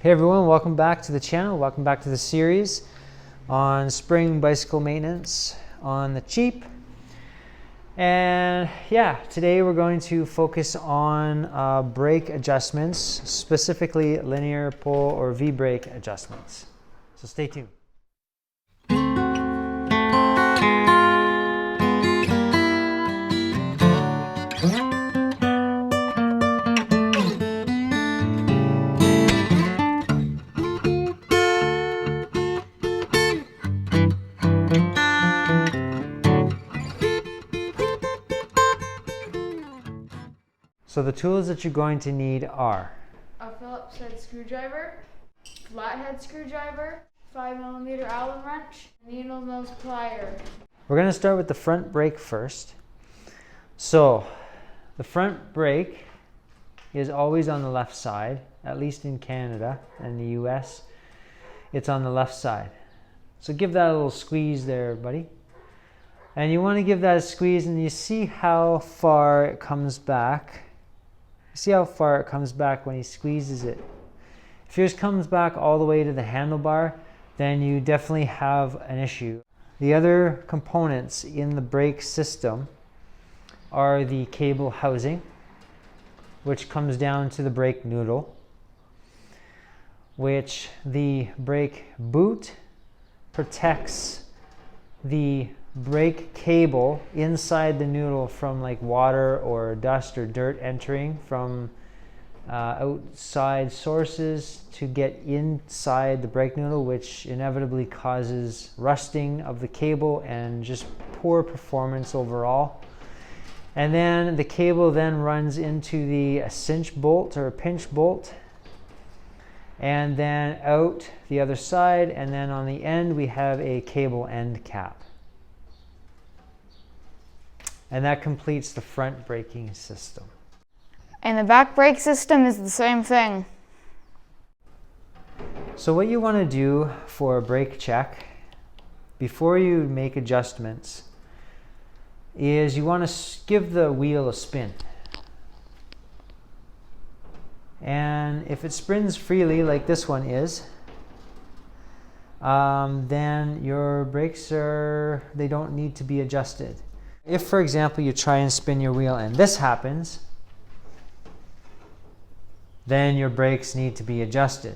Hey everyone, welcome back to the channel. Welcome back to the series on spring bicycle maintenance on the cheap. And yeah, today we're going to focus on brake adjustments, specifically linear pull or V-brake adjustments. So stay tuned. So the tools that you're going to need are a Phillips head screwdriver, flathead screwdriver, 5mm Allen wrench, needle nose plier. We're going to start with the front brake first. So the front brake is always on the left side, at least in Canada and the US. It's on the left side. So give that a little squeeze there, buddy. And you want to give that a squeeze and you see how far it comes back. See how far it comes back when he squeezes it. If yours comes back all the way to the handlebar, then you definitely have an issue. The other components in the brake system are the cable housing, which comes down to the brake noodle, which the brake boot protects the brake cable inside the noodle from like water or dust or dirt entering from outside sources to get inside the brake noodle, which inevitably causes rusting of the cable and just poor performance overall. And then the cable then runs into the cinch bolt or a pinch bolt and then out the other side, and then on the end we have a cable end cap. And that completes the front braking system. And the back brake system is the same thing. So what you want to do for a brake check before you make adjustments is you want to give the wheel a spin. And if it spins freely like this one is, then your brakes they don't need to be adjusted. If, for example, you try and spin your wheel and this happens, then your brakes need to be adjusted.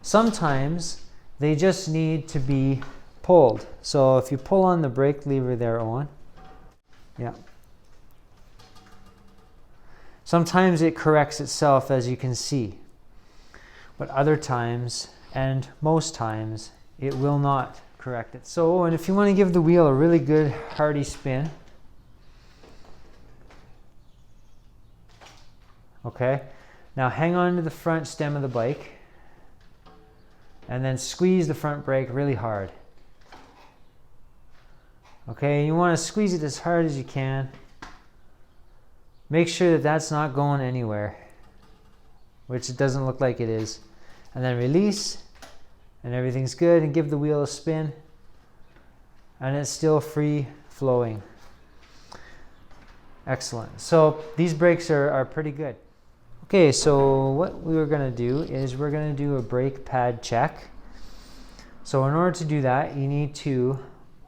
Sometimes they just need to be pulled. So if you pull on the brake lever there, Owen, yeah. Sometimes it corrects itself, as you can see. But other times, and most times, it will not correct it. So Owen, if you want to give the wheel a really good hearty spin, okay, now hang on to the front stem of the bike and then squeeze the front brake really hard. Okay, you want to squeeze it as hard as you can. Make sure that that's not going anywhere, which it doesn't look like it is. And then release, and everything's good, and give the wheel a spin, and it's still free flowing. Excellent. So these brakes are pretty good. Okay, so what we were going to do is we're going to do a brake pad check. So in order to do that, you need to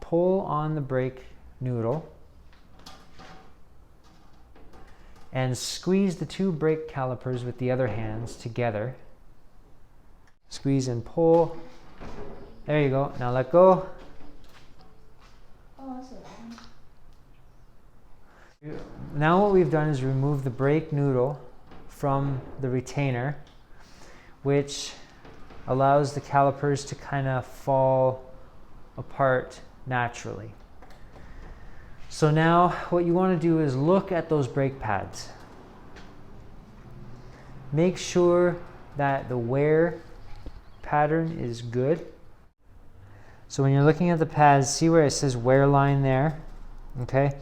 pull on the brake noodle and squeeze the two brake calipers with the other hands together. Squeeze and pull. There you go. Now let go. Oh, that's it. Now what we've done is remove the brake noodle from the retainer, which allows the calipers to kind of fall apart naturally. So now what you want to do is look at those brake pads. Make sure that the wear pattern is good. So when you're looking at the pads, see where it says wear line there? Okay.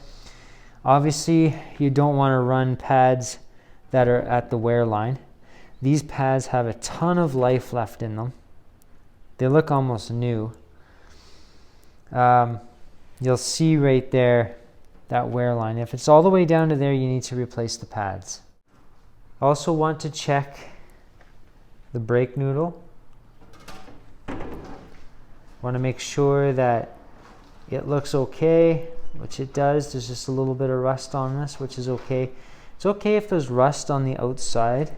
Obviously, you don't want to run pads that are at the wear line. These pads have a ton of life left in them. They look almost new. You'll see right there that wear line. If it's all the way down to there, you need to replace the pads. Also want to check the brake noodle. Want to make sure that it looks okay, which it does. There's just a little bit of rust on this, which is okay. It's okay if there's rust on the outside,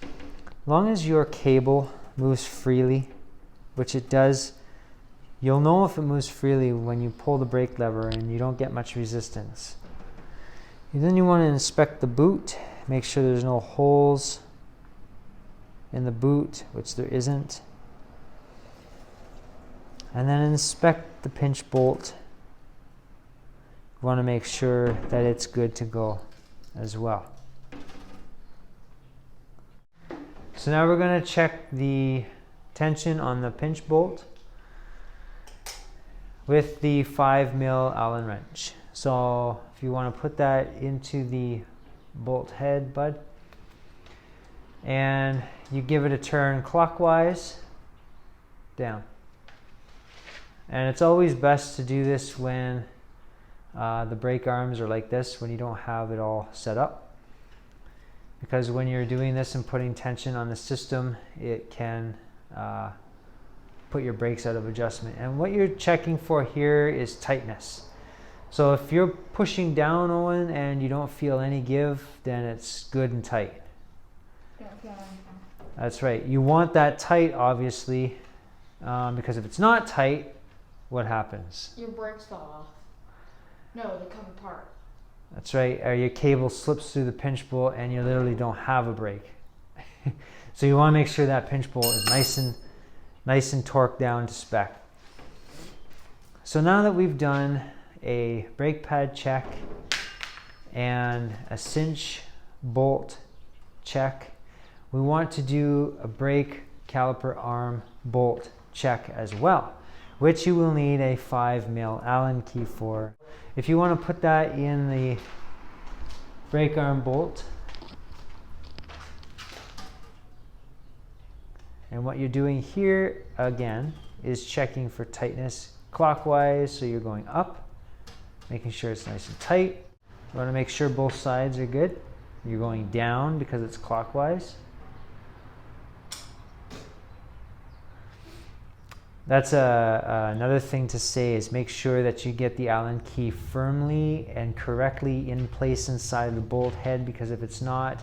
as long as your cable moves freely, which it does. You'll know if it moves freely when you pull the brake lever and you don't get much resistance. And then you want to inspect the boot, make sure there's no holes in the boot, which there isn't. And then inspect the pinch bolt. You want to make sure that it's good to go as well. So now we're going to check the tension on the pinch bolt with the 5mm Allen wrench. So if you want to put that into the bolt head, bud, and you give it a turn clockwise down. And it's always best to do this when the brake arms are like this, when you don't have it all set up, because when you're doing this and putting tension on the system, it can put your brakes out of adjustment. And what you're checking for here is tightness. So if you're pushing down, Owen, and you don't feel any give, then it's good and tight. That's right. You want that tight, obviously, because if it's not tight, what happens? Your brakes fall off. No, they come apart. That's right. Or your cable slips through the pinch bolt and you literally don't have a brake. So you want to make sure that pinch bolt is nice and torqued down to spec. So now that we've done a brake pad check and a cinch bolt check, we want to do a brake caliper arm bolt check as well, which you will need a 5mm Allen key for. If you want to put that in the brake arm bolt, and what you're doing here again is checking for tightness clockwise, so you're going up, making sure it's nice and tight. You want to make sure both sides are good. You're going down because it's clockwise. That's another thing to say, is make sure that you get the Allen key firmly and correctly in place inside the bolt head, because if it's not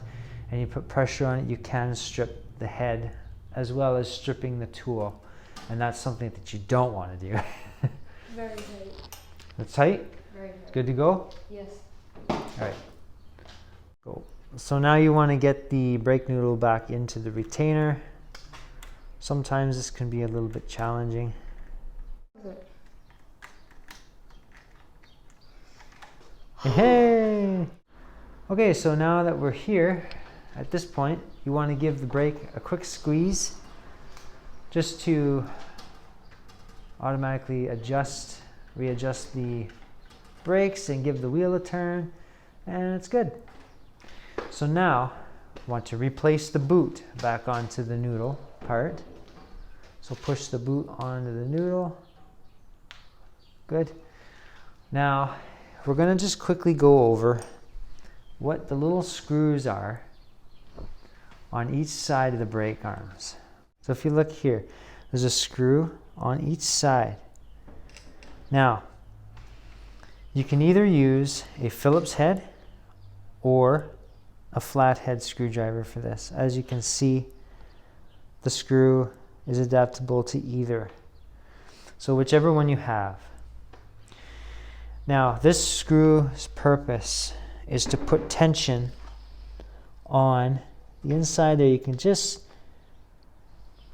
and you put pressure on it, you can strip the head as well as stripping the tool, and that's something that you don't want to do. Very tight. That's tight? Very tight. Good to go? Yes. All right. Go. So now you want to get the brake noodle back into the retainer. Sometimes this can be a little bit challenging. Okay. Hey! Okay, so now that we're here, at this point, you want to give the brake a quick squeeze just to automatically readjust the brakes and give the wheel a turn, and it's good. So now, I want to replace the boot back onto the noodle part. So push the boot onto the noodle. Good. Now, we're going to just quickly go over what the little screws are on each side of the brake arms. So if you look here, there's a screw on each side. Now, you can either use a Phillips head or a flathead screwdriver for this. As you can see, the screw is adaptable to either. So whichever one you have. Now, this screw's purpose is to put tension on the inside there. You can just,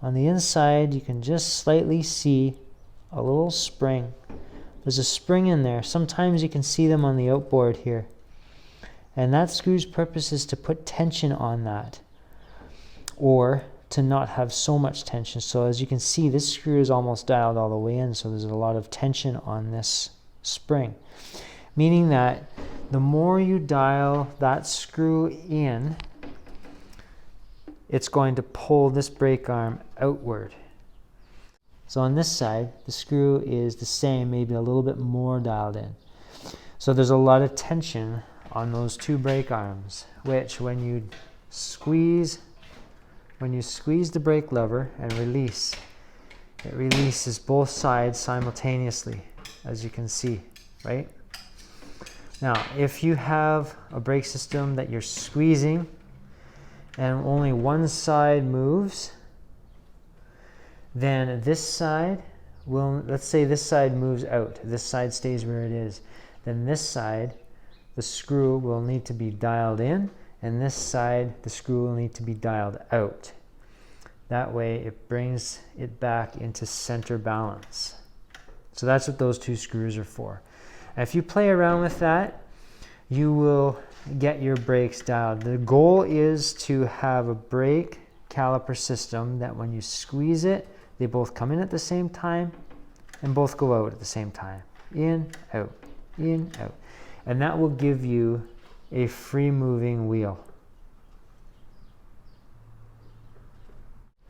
on the inside, you can just slightly see a little spring. There's a spring in there. Sometimes you can see them on the outboard here. And that screw's purpose is to put tension on that, or to not have so much tension. So as you can see, this screw is almost dialed all the way in, so there's a lot of tension on this spring. Meaning that the more you dial that screw in, it's going to pull this brake arm outward. So on this side, the screw is the same, maybe a little bit more dialed in. So there's a lot of tension on those two brake arms, which when you squeeze when you squeeze the brake lever and release, it releases both sides simultaneously, as you can see, right? Now, if you have a brake system that you're squeezing and only one side moves, then this side will, let's say this side moves out, this side stays where it is, then this side, the screw will need to be dialed in, and this side, the screw will need to be dialed out. That way it brings it back into center balance. So that's what those two screws are for. And if you play around with that, you will get your brakes dialed. The goal is to have a brake caliper system that when you squeeze it, they both come in at the same time and both go out at the same time. In, out, in, out. And that will give you a free moving wheel.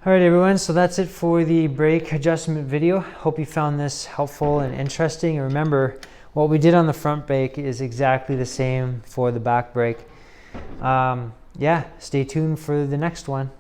All right, everyone, so that's it for the brake adjustment video. Hope you found this helpful and interesting. And remember, what we did on the front brake is exactly the same for the back brake. Yeah, stay tuned for the next one.